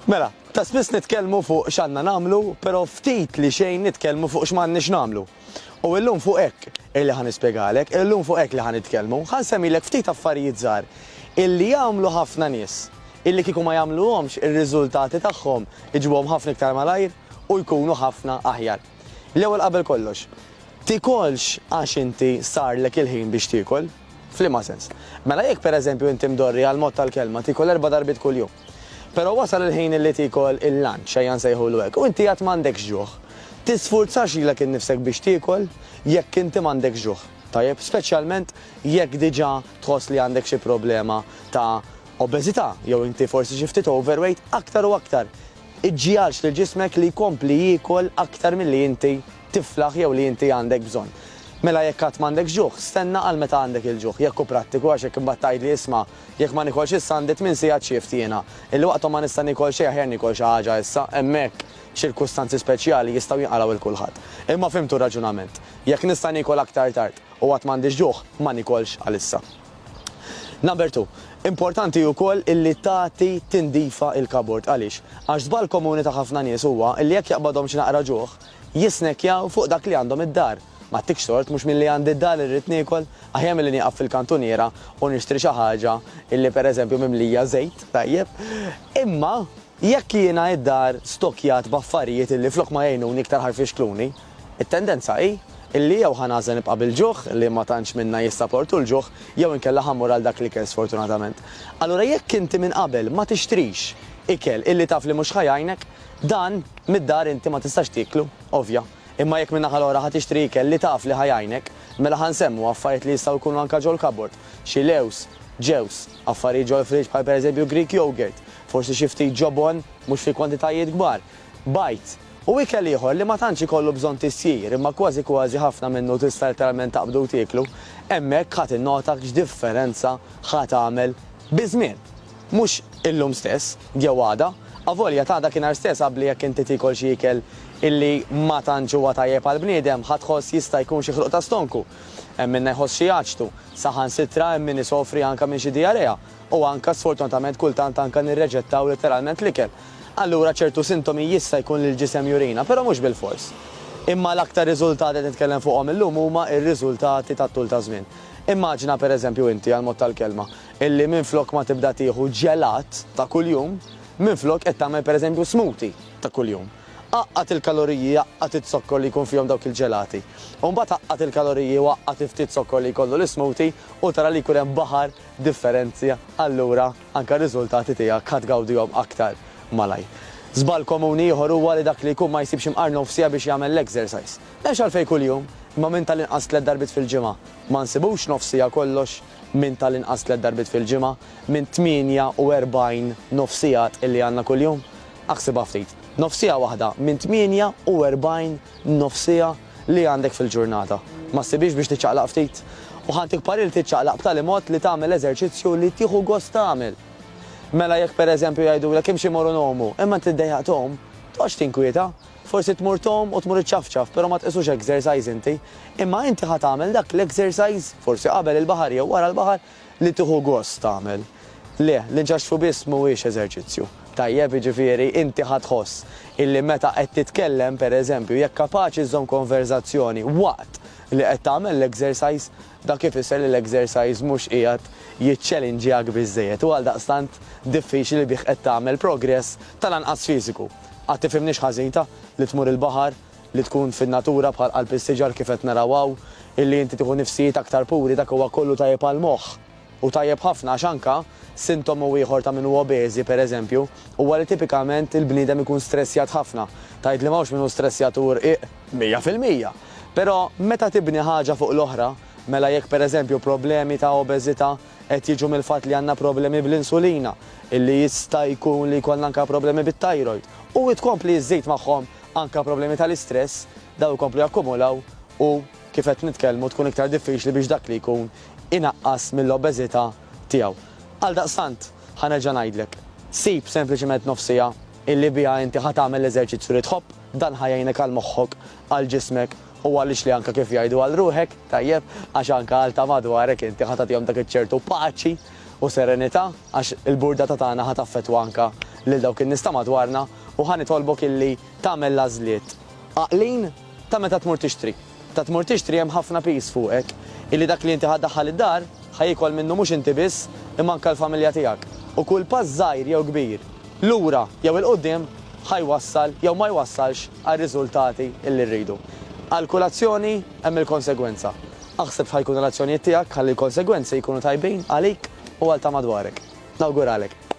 Mela, ta' spiss nitkellmu fuq x'għandna nagħmlu, però ftit li xejn nitkellmu fuq x'm'għandniex nagħmlu. U llum fuq hekk illi ħanispjegalek, illum fuq hekk li ħanitkellmu, ħansemmilek ftit affarijiet żgħar illi jagħmlu ħafna nies, illi kieku ma jagħmluhomx ir-riżultati tagħhom iġbuhom ħafna iktar malajr u jkunu ħafna aħjar. L-ewwel qabel kollox, tikolx għax inti sarlek il-ħin biex tiekol, f'liema sens. Mela jekk pereżempju inti mdorri għal mod tal-kelma tikol 4 darbiet kuljum. Però wasal il-ħin illi tikol il-lunch xejn nsejħulu hekk u inti qatt m'għandekx ġuħ. Tisfurzax ilek innifsek biex tiekol jekk inti m'għandekx ġuħ. Tajjeb, speċjalment jekk diġà tħoss li għandek xi problema ta' obeżità jew inti forsi xi ftit overweight aktar u aktar. Iġġielx lil ġismek li jkompli jiekol aktar milli inti tiflaħ jew li inti għandek bżonn. Mela jekk qatt m'għandek ġuħ, stenna għal meta għandek il-ġuħ, jekk hu prattiku għax jekk imbagħad tgħidli isma' jekk ma nikolx issa għandit minn sigħat xift jiena. Il-waqt ma nista' nikol xejn aħjar nikol xi ħaġa issa, hemmhekk ċirkustanzi speċjali jistgħu jinqalgħu il kulħadd. Imma fimtu raġunament. Jekk nista' nikol aktar tard u qatt m'għandix ġuħ, ma nikolx għalissa. Number 2. Importanti wkoll illi tagħti tindifa il-kabord għaliex għax żball komuni ta' ħafna nies huwa illi jekk jaqbadhom xi naqra ġuħ jisnekkjaw fuq dak li għandhom id-dar. Ma tikx tort mhux milli għandi d-dar irrid niekol, aħjar milli nieqaf fil-kantuniera u nixtri xi ħaġa illi pereżempju mimlija żejt, tajjeb. Imma jekk jiena id-dar stokkjat b'affarijiet illi flok ma jgħinuni iktar ħarfixkluni, it-tendenza hi illi jew ħanażel nibqa' bil-ġuħ li ma tantx minna jissapportu l-ġuħ jew inkella ħammur għal dak li kell sfortunatament. Allura jekk inti minn qabel ma tixtrix ikel illi taf li mhux ħajajnek, dan mid-dar inti ma tistax tieklu, ovvja. Imma jekk minna ħalora ħat tixtri ikel li taf li ħajajnek, mela ħansemmu affarijiet li jistgħu jkunu anke ġol kabord. Xi lews, ġews, affarijiet ġol friġ bħal pereżempju Greek yogurt, forsi xi ftit ġobon mhux fi kwantitajiet kbar, bajt. U ikel ieħor li ma tantx ikollu bżonn tissir, imma kważi ħafna minnu tista' letteralment taqbdu tieklu, hemmhekk ħadd innota x'differenza ħadd tagħmel biżmien. Mhux illum stess, jew għada, avolja ta' dakinhar stess qabli jekk inti tikol xi ikel illi ma tantx huwa tajjeb għal bniedem ħadd tħoss jista' jkun xi ħruq ta' stonku. Hemm min jħoss xi jaġtu, saħansitra hemm min isofri anke minn xi diarea u anke sfortunatament kultant anke nirreġettaw letteralment l-ikel. Allura ċertu sintomi jista' jkun li l-ġisem jurina, però mhux bil-fors. Imma l-aktar riżultati nitkellem fuqhom illum huma r-riżultati tat-tul ta' żmien. Immaġina pereżempju inti għal mod tal-kelma illi minflok ma tibda tieħu ġelat ta' kuljum, minflok qed tagħmel pereżempju smoothie ta' kuljum. Aqqat il-kaloriji, aqqat it-sokkor li jkun fihom dawk il-ġelati. U mbagħad aqqat il-kaloriji u aqqat ftit sokkor li jkollu l-smoothie u tara li jkun hemm baħar differenzja, allura anke r-riżultati tiegħek ħadd tgawdihom aktar malaj. Żball komuni ieħor huwa li dak li jkun ma jsibx imqarr nofsija biex jagħmel l-exercise. M'hemmx għalfejn kuljum, imma minn tal-inqas 3 darbit fil-ġimgħa. Ma nsibux nofsija kollox minn tal-inqas 3 darbit fil-ġimgħa minn 48 nofsijat illi għandna kuljum. Aħsibha ftit. Nofsija waħda minn 48 nofsija li għandek fil-ġurnata. Ma ssibix biex tiċċaqlaq ftit. U ħantik paril tiċċaqlaq b'tali mod li tagħmel eżerċizzju li tieħu gost tagħmel. Mela jekk pereżempju jgħidulek imxi morru nomu, imma tiddejjaq tom, toqgħodx tinkwieta, forsi tmur tom u tmur iċċafċaf, però ma tqisux exercise inti. Imma inti ħadd tagħmel dak l-exercise forsi qabel il-baħar jew wara l-baħar li tieħu gost tagħmel. Le, l-inġaxfu biss mhuwiex eżerċizzju. Tajjeb jiġifieri inti ħadd tħoss illi meta qed titkellem pereżempju jekk kapaċi żżomm konverzazzjoni waqt li qed tagħmel l-exercise, dak ifisser li l-exercise mhux qiegħed jiċċellinġjak biżżejjed u għaldaqstant diffiċli bih qed tagħmel progress tal-anqas fiżiku. Qatt tifhimniex ħażita li tmur il-baħar, li tkun fin-natura bħal qalb is-siġar kif qed narawhaw, illi inti tieħu nifsijiet aktar puri dak huwa kollu tajjeb għall-moħħ. U tajjeb ħafna għax anke sintomu ieħor ta' min huwa obeżi pereżempju huwa li tipikament il-bniedem ikun stressjat ħafna. Tgħid li m'hawnx min hu stressjat u rqiq 100%. Però meta tibni ħaġa fuq l-oħra, mela jekk pereżempju problemi ta' obeżità qed jiġu mill-fatt li għandna problemi bl-insulina, illi jista' jkun li jkollna anke problemi bit-tajroid u tkompli żżid magħhom anke problemi tal-istress, daw ikomplu jakkumulaw u kif qed nitkellmu tkun iktar diffiċli biex dak li jkun inaqqas mill-obeżità tiegħu. Għaldaqstant, ħanerġa' ngħidlek, sib sempliċement nofsija illi biha inti ħadd tagħmel l-eżerċizzju li tħobb, dan ħajjejnek għal moħħok, għal ġismek u għaliex li anke kif jgħidu għal ruħek, tajjeb, għax anke għal ta' madwarek inti ħadd tagħtihom dak iċ-ċertu paċi u serenità għax il-burdata tagħna ħadd taffettwa anke lil dawk in-nies ta' madwarna u ħanitolbok illi tagħmel l-għażliet għaqlin ta' meta tmur tixtri. Ta' tmur tixtri hemm ħafna pis fuqek illi dak li inti ħaddaħħal id-dar ħajjikol minnu mhux inti biss imma anke l-familja tiegħek. U kull pass żgħir jew kbir lura jew il-qudiem ħajwassal jew ma jwassalx għar-riżultati illi rridu. Għall-kulazzjoni hemm il-konsegwenza. Aħseb ħajkun l-azzjonijiet tiegħek ħalli l-konsegwenzi jkunu tajbin għalik u għal ta' madwarek. Nawguralek.